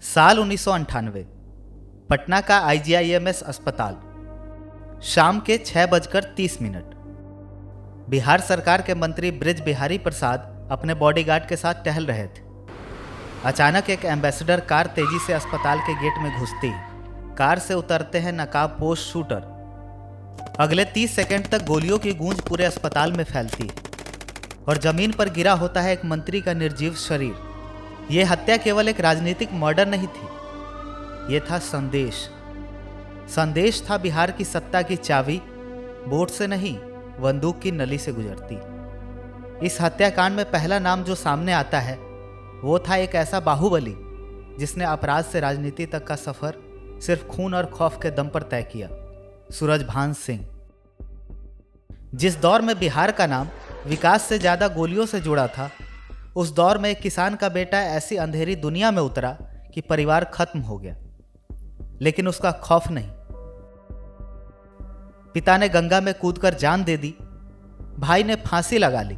साल 1998। पटना का IGIMS अस्पताल। शाम के 6:30। बिहार सरकार के मंत्री ब्रिज बिहारी प्रसाद अपने बॉडीगार्ड के साथ टहल रहे थे। अचानक एक एम्बेसडर कार तेजी से अस्पताल के गेट में घुसती है। कार से उतरते हैं नकाबपोश शूटर। अगले 30 सेकंड तक गोलियों की गूंज पूरे अस्पताल में फैलती है और जमीन पर गिरा होता है एक मंत्री का निर्जीव शरीर। यह हत्या केवल एक राजनीतिक मर्डर नहीं थी, यह था संदेश। संदेश था बिहार की सत्ता की चाबी बोर्ड से नहीं, बंदूक की नली से गुजरती। इस हत्याकांड में पहला नाम जो सामने आता है वो था एक ऐसा बाहुबली जिसने अपराध से राजनीति तक का सफर सिर्फ खून और खौफ के दम पर तय किया, सूरजभान सिंह। जिस दौर में बिहार का नाम विकास से ज्यादा गोलियों से जुड़ा था, उस दौर में एक किसान का बेटा ऐसी अंधेरी दुनिया में उतरा कि परिवार खत्म हो गया, लेकिन उसका खौफ नहीं। पिता ने गंगा में कूदकर जान दे दी, भाई ने फांसी लगा ली,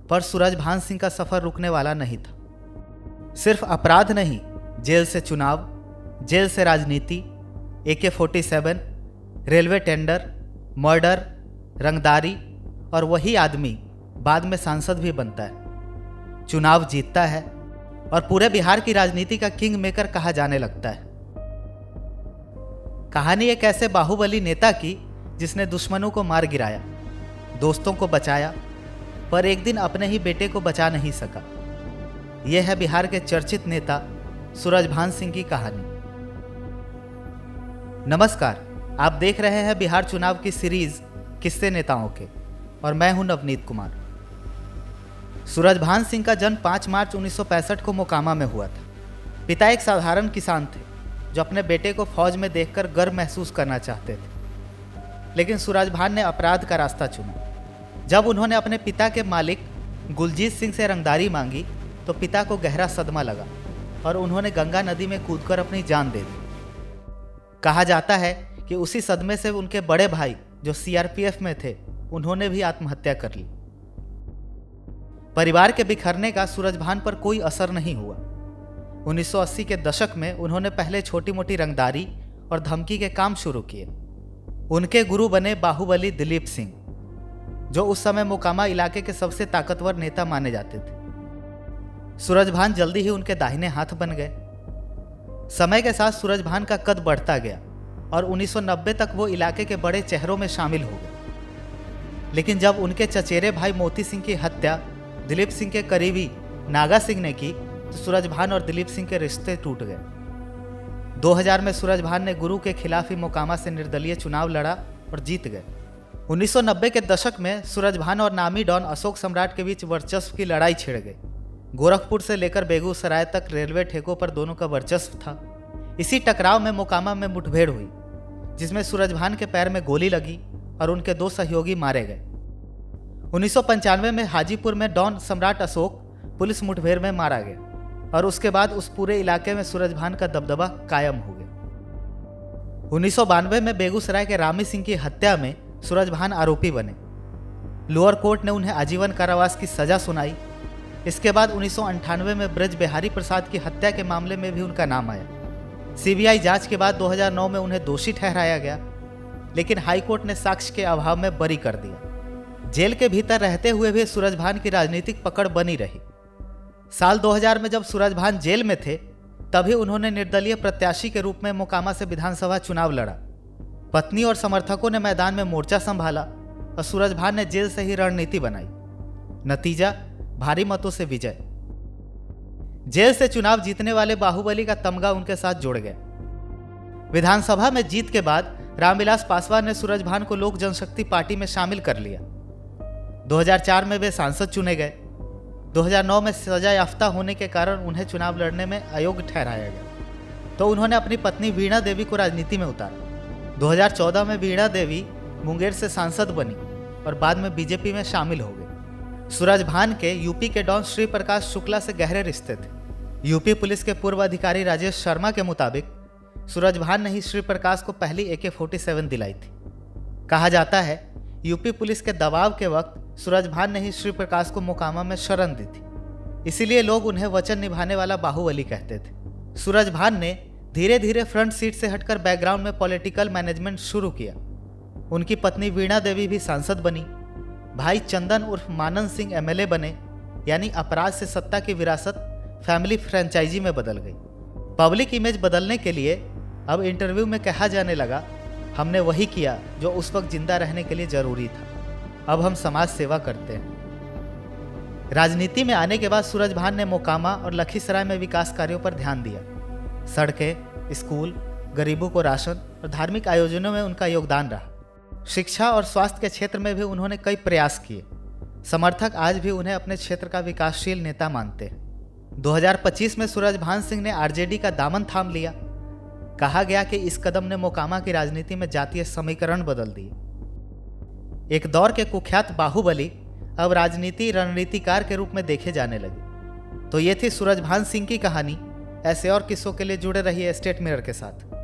पर सूरजभान सिंह का सफर रुकने वाला नहीं था। सिर्फ अपराध नहीं, जेल से चुनाव, जेल से राजनीति, AK-47, रेलवे टेंडर, मर्डर, रंगदारी, और वही आदमी बाद में सांसद भी बनता है, चुनाव जीतता है और पूरे बिहार की राजनीति का किंग मेकर कहा जाने लगता है। कहानी एक ऐसे बाहुबली नेता की जिसने दुश्मनों को मार गिराया, दोस्तों को बचाया, पर एक दिन अपने ही बेटे को बचा नहीं सका। यह है बिहार के चर्चित नेता सूरजभान सिंह की कहानी। नमस्कार, आप देख रहे हैं बिहार चुनाव की सीरीज किस्से नेताओं के, और मैं हूं नवनीत कुमार। सूरजभान सिंह का जन्म 5 मार्च 1965 को मोकामा में हुआ था। पिता एक साधारण किसान थे जो अपने बेटे को फौज में देखकर गर्व महसूस करना चाहते थे, लेकिन सूरजभान ने अपराध का रास्ता चुना। जब उन्होंने अपने पिता के मालिक गुलजीत सिंह से रंगदारी मांगी तो पिता को गहरा सदमा लगा और उन्होंने गंगा नदी में कूदकर अपनी जान दे दी। कहा जाता है कि उसी सदमे से उनके बड़े भाई जो CRPF में थे, उन्होंने भी आत्महत्या कर ली। परिवार के बिखरने का सूरजभान पर कोई असर नहीं हुआ। 1980 के दशक में उन्होंने पहले छोटी मोटी रंगदारी और धमकी के काम शुरू किए। उनके गुरु बने बाहुबली दिलीप सिंह, जो उस समय मोकामा इलाके के सबसे ताकतवर नेता माने जाते थे। सूरजभान जल्दी ही उनके दाहिने हाथ बन गए। समय के साथ सूरजभान का कद बढ़ता गया और 1990 तक वो इलाके के बड़े चेहरों में शामिल हो गए। लेकिन जब उनके चचेरे भाई मोती सिंह की हत्या दिलीप सिंह के करीबी नागा सिंह ने की तो सूरजभान और दिलीप सिंह के रिश्ते टूट गए। 2000 में सूरजभान ने गुरु के खिलाफ ही मोकामा से निर्दलीय चुनाव लड़ा और जीत गए। 1990 के दशक में सूरजभान और नामी डॉन अशोक सम्राट के बीच वर्चस्व की लड़ाई छिड़ गई। गोरखपुर से लेकर बेगूसराय तक रेलवे ठेकों पर दोनों का वर्चस्व था। इसी टकराव में मोकामा में मुठभेड़ हुई, जिसमें सूरजभान के पैर में गोली लगी और उनके 2 सहयोगी मारे गए। 1995 में हाजीपुर में डॉन सम्राट अशोक पुलिस मुठभेड़ में मारा गया और उसके बाद उस पूरे इलाके में सूरजभान का दबदबा कायम हो गया। 1992 में बेगूसराय के रामी सिंह की हत्या में सूरजभान आरोपी बने। लोअर कोर्ट ने उन्हें आजीवन कारावास की सजा सुनाई। इसके बाद 1998 में ब्रिज बिहारी प्रसाद की हत्या के मामले में भी उनका नाम आया। CBI जांच के बाद 2009 में उन्हें दोषी ठहराया गया, लेकिन हाईकोर्ट ने साक्ष्य के अभाव में बरी कर दिया। जेल के भीतर रहते हुए भी सूरजभान की राजनीतिक पकड़ बनी रही। साल 2000 में जब सूरजभान जेल में थे, तभी उन्होंने निर्दलीय प्रत्याशी के रूप में मोकामा से विधानसभा चुनाव लड़ा। पत्नी और समर्थकों ने मैदान में मोर्चा संभाला और सूरजभान ने जेल से ही रणनीति बनाई। नतीजा, भारी मतों से विजय। जेल से चुनाव जीतने वाले बाहुबली का तमगा उनके साथ जुड़ गया। विधानसभा में जीत के बाद रामविलास पासवान ने सूरजभान को लोक जनशक्ति पार्टी में शामिल कर लिया। 2004 में वे सांसद चुने गए। 2009 में सजा याफ्ता होने के कारण उन्हें चुनाव लड़ने में अयोग्य ठहराया गया, तो उन्होंने अपनी पत्नी वीणा देवी को राजनीति में उतारा। 2014 में वीणा देवी मुंगेर से सांसद बनी और बाद में बीजेपी में शामिल हो गई। सूरजभान के यूपी के डॉन श्री प्रकाश शुक्ला से गहरे रिश्ते थे। यूपी पुलिस के पूर्व अधिकारी राजेश शर्मा के मुताबिक सूरजभान ने ही श्री प्रकाश को पहली AK-47 दिलाई थी। कहा जाता है यूपी पुलिस के दबाव के वक्त सूरजभान ने ही श्री प्रकाश को मोकामा में शरण दी थी। इसीलिए लोग उन्हें वचन निभाने वाला बाहुबली कहते थे। सूरजभान ने धीरे धीरे फ्रंट सीट से हटकर बैकग्राउंड में पॉलिटिकल मैनेजमेंट शुरू किया। उनकी पत्नी वीणा देवी भी सांसद बनी। भाई चंदन उर्फ मानन सिंह एमएलए बने, यानी अपराध से सत्ता की विरासत फैमिली फ्रेंचाइजी में बदल गई। पब्लिक इमेज बदलने के लिए अब इंटरव्यू में कहा जाने लगा, हमने वही किया जो उस वक्त जिंदा रहने के लिए जरूरी था, अब हम समाज सेवा करते हैं। राजनीति में आने के बाद सूरजभान ने मोकामा और लखीसराय में विकास कार्यों पर ध्यान दिया। सड़कें, स्कूल, गरीबों को राशन और धार्मिक आयोजनों में उनका योगदान रहा। शिक्षा और स्वास्थ्य के क्षेत्र में भी उन्होंने कई प्रयास किए। समर्थक आज भी उन्हें अपने क्षेत्र का विकासशील नेता मानते हैं। 2025 में सूरजभान सिंह ने आरजेडी का दामन थाम लिया। कहा गया कि इस कदम ने मोकामा की राजनीति में जातीय समीकरण बदल दिए। एक दौर के कुख्यात बाहुबली अब राजनीति रणनीतिकार के रूप में देखे जाने लगे। तो ये थी सूरजभान सिंह की कहानी। ऐसे और किस्सों के लिए जुड़े रहिए स्टेट मिरर के साथ।